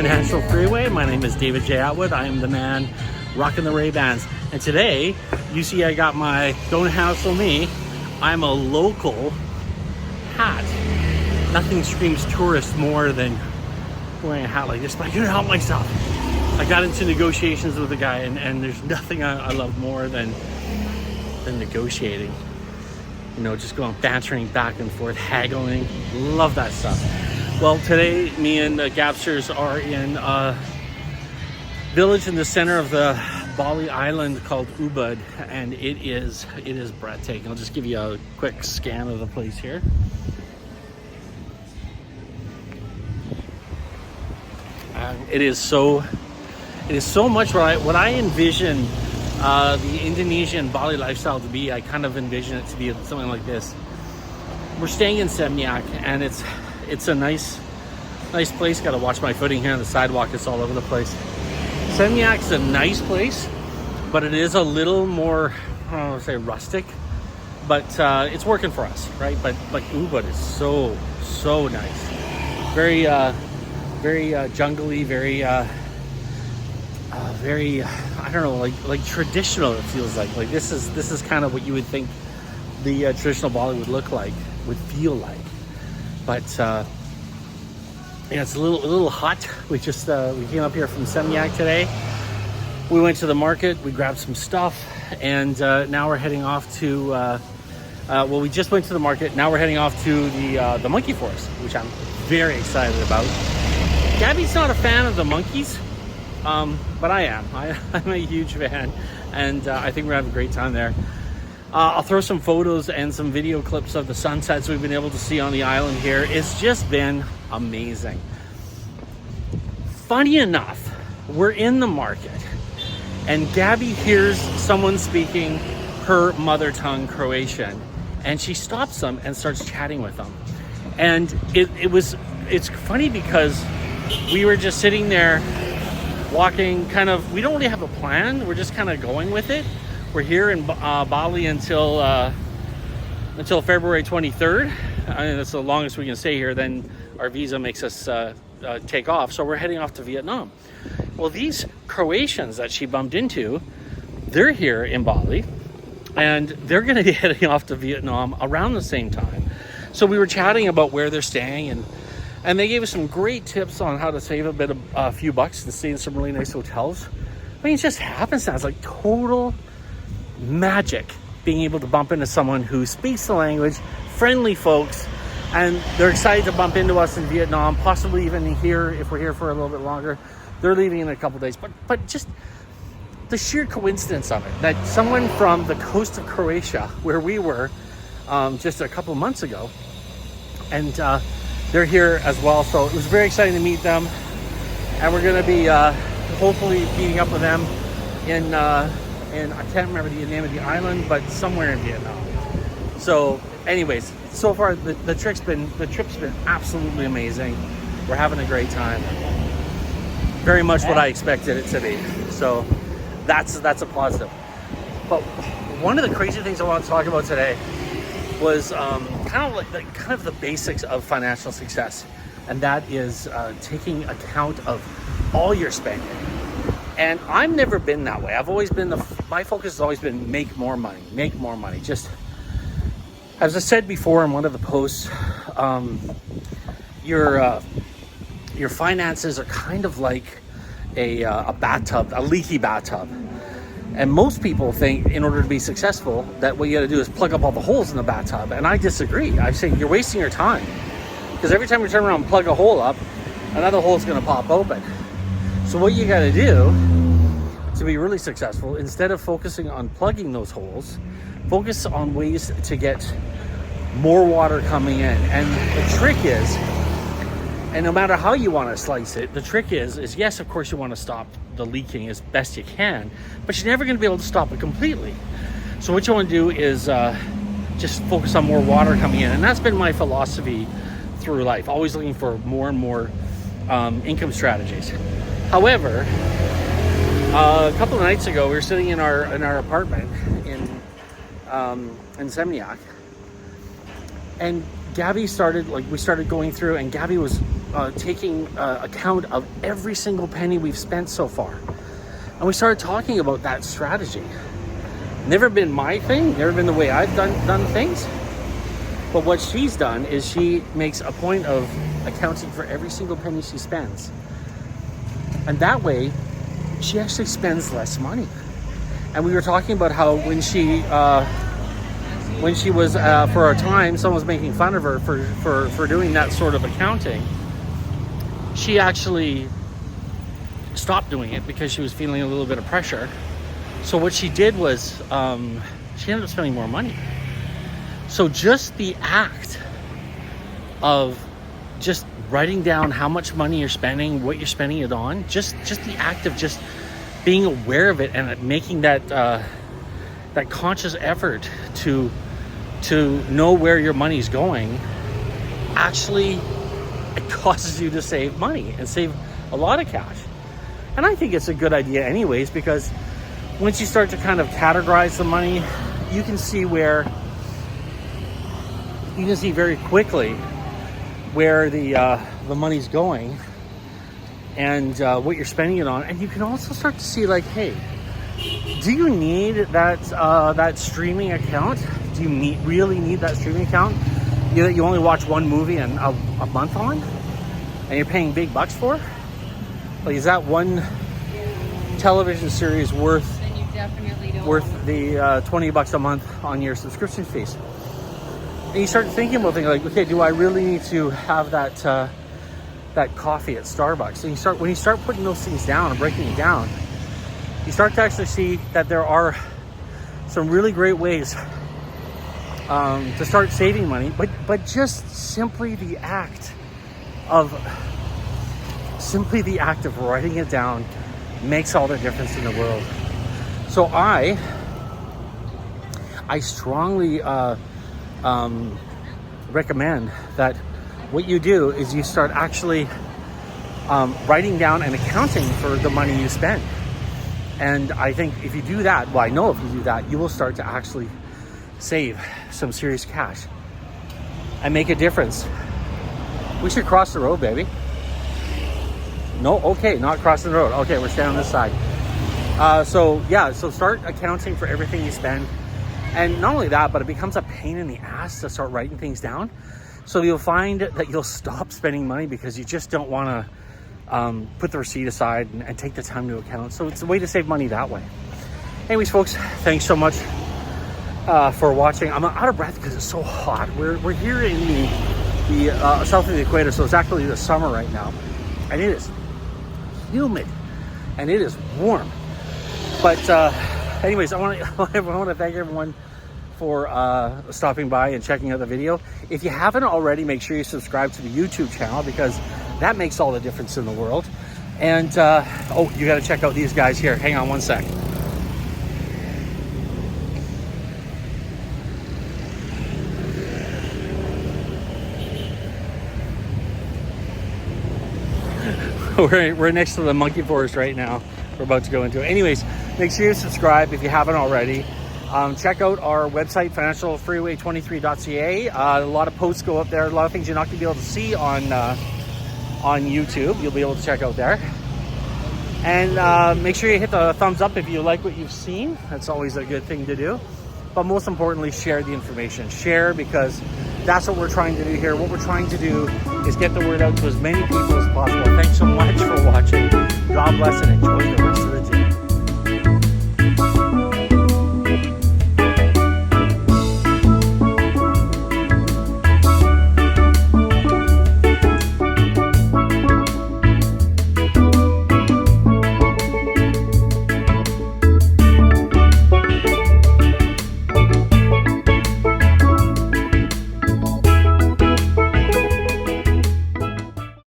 Financial Freeway. My name is David J. Attwood. I am the man rocking the Ray-Bans. And today, you see I got my Don't Hassle Me, I'm a local hat. Nothing screams tourist more than wearing a hat like this, but I couldn't help myself. I got into negotiations with a guy, and there's nothing I love more than negotiating. You know, just going bantering back and forth, haggling. Love that stuff. Well, today, me and Gapsters are in a village in the center of the Bali island called Attwood, and it is breathtaking. I'll just give you a quick scan of the place here. It is so much what I envision the Indonesian Bali lifestyle to be. I kind of envision it to be something like this. We're staying in Seminyak, and it's a nice place. Got to watch my footing here on the sidewalk. It's all over the place. Seminyak's a nice place, but it is a little more, I don't want to say rustic, but it's working for us, right? But Attwood is so nice. Very jungly, very I don't know, like traditional. It feels like this is kind of what you would think the traditional Bali would feel like. But yeah, it's a little hot. We came up here from Seminyak today. We went to the market, we grabbed some stuff, and now we're heading off to well, we just went to the market. Now we're heading off to the monkey forest, which I'm very excited about. Gabby's not a fan of the monkeys, but I am. I'm a huge fan, and I think we're having a great time there. I'll throw some photos and some video clips of the sunsets we've been able to see on the island here. It's just been amazing. Funny enough, we're in the market, and Gabby hears someone speaking her mother tongue, Croatian, and she stops them and starts chatting with them. And it's funny because we were just sitting there walking, we don't really have a plan. We're just kind of going with it. We're here in Bali until February 23rd. I mean, that's the longest we can stay here. Then our visa makes us take off. So we're heading off to Vietnam. Well, these Croatians that she bumped into, they're here in Bali, and they're going to be heading off to Vietnam around the same time. So we were chatting about where they're staying, and they gave us some great tips on how to save a few bucks to stay in some really nice hotels. I mean, it just happenstance, like total magic, being able to bump into someone who speaks the language, friendly folks, and they're excited to bump into us in Vietnam, possibly even here if we're here for a little bit longer. They're leaving in a couple days, but just the sheer coincidence of it, that someone from the coast of Croatia, where we were just a couple months ago, and they're here as well. So it was very exciting to meet them, and we're going to be hopefully meeting up with them in I can't remember the name of the island, but somewhere in Vietnam. So anyways, so far the trip's been absolutely amazing. We're having a great time. Very much what I expected it to be. So that's a positive. But one of the crazy things I want to talk about today was kind of the basics of financial success, and that is taking account of all your spending. And I've never been that way. My focus has always been make more money. Just as I said before in one of the posts, your finances are kind of like a bathtub, a leaky bathtub. And most people think in order to be successful that what you got to do is plug up all the holes in the bathtub. And I disagree. I say you're wasting your time, because every time you turn around and plug a hole up, another hole is going to pop open. So what you got to do to be really successful, instead of focusing on plugging those holes, focus on ways to get more water coming in. And the trick is, and no matter how you want to slice it, the trick is yes, of course you want to stop the leaking as best you can, but you're never going to be able to stop it completely. So what you want to do is just focus on more water coming in. And that's been my philosophy through life, always looking for more and more income strategies. However, a couple of nights ago, we were sitting in our apartment in Seminyak, and Gabby we started going through, and Gabby was taking account of every single penny we've spent so far. And we started talking about that strategy. Never been my thing, never been the way I've done things. But what she's done is she makes a point of accounting for every single penny she spends. And that way, she actually spends less money. And we were talking about how when she was, for a time, someone was making fun of her for doing that sort of accounting. She actually stopped doing it because she was feeling a little bit of pressure. So what she did was, she ended up spending more money. So just the act of just writing down how much money you're spending, what you're spending it on, just the act of just being aware of it and making that conscious effort to know where your money's going, actually it causes you to save money and save a lot of cash. And I think it's a good idea anyways, because once you start to kind of categorize the money, you can see very quickly where the money's going and what you're spending it on. And you can also start to see, like, hey, do you need that streaming account? Do you really need that streaming account that you only watch one movie a month on, and you're paying big bucks for? Like, is that one television series worth the $20 a month on your subscription fees? And you start thinking about things like, okay, do I really need to have that coffee at Starbucks? And when you start putting those things down and breaking it down, you start to actually see that there are some really great ways to start saving money, but just simply the act of writing it down makes all the difference in the world. So I strongly recommend that what you do is you start actually writing down and accounting for the money you spend. And I think if you do that, well, I know if you do that, you will start to actually save some serious cash and make a difference. We should cross the road, baby. No, okay, not crossing the road. Okay, we're staying on this side. So start accounting for everything you spend. And not only that, but it becomes a pain in the ass to start writing things down. So you'll find that you'll stop spending money because you just don't want to put the receipt aside and take the time to account. So it's a way to save money that way. Anyways, folks, thanks so much for watching. I'm out of breath because it's so hot. We're here in the south of the equator, so it's actually the summer right now. And it is humid and it is warm. But anyways, I want to thank everyone for stopping by and checking out the video. If you haven't already, make sure you subscribe to the YouTube channel, because that makes all the difference in the world. And you got to check out these guys here. Hang on one sec. We're next to the monkey forest right now. We're about to go into it. Anyways, make sure you subscribe if you haven't already. Check out our website, financialfreeway23.ca. A lot of posts go up there. A lot of things you're not going to be able to see on YouTube. You'll be able to check out there. And make sure you hit the thumbs up if you like what you've seen. That's always a good thing to do. But most importantly, share the information. Share, because that's what we're trying to do here. What we're trying to do is get the word out to as many people as possible. Thanks so much for watching. God bless and enjoy the rest of the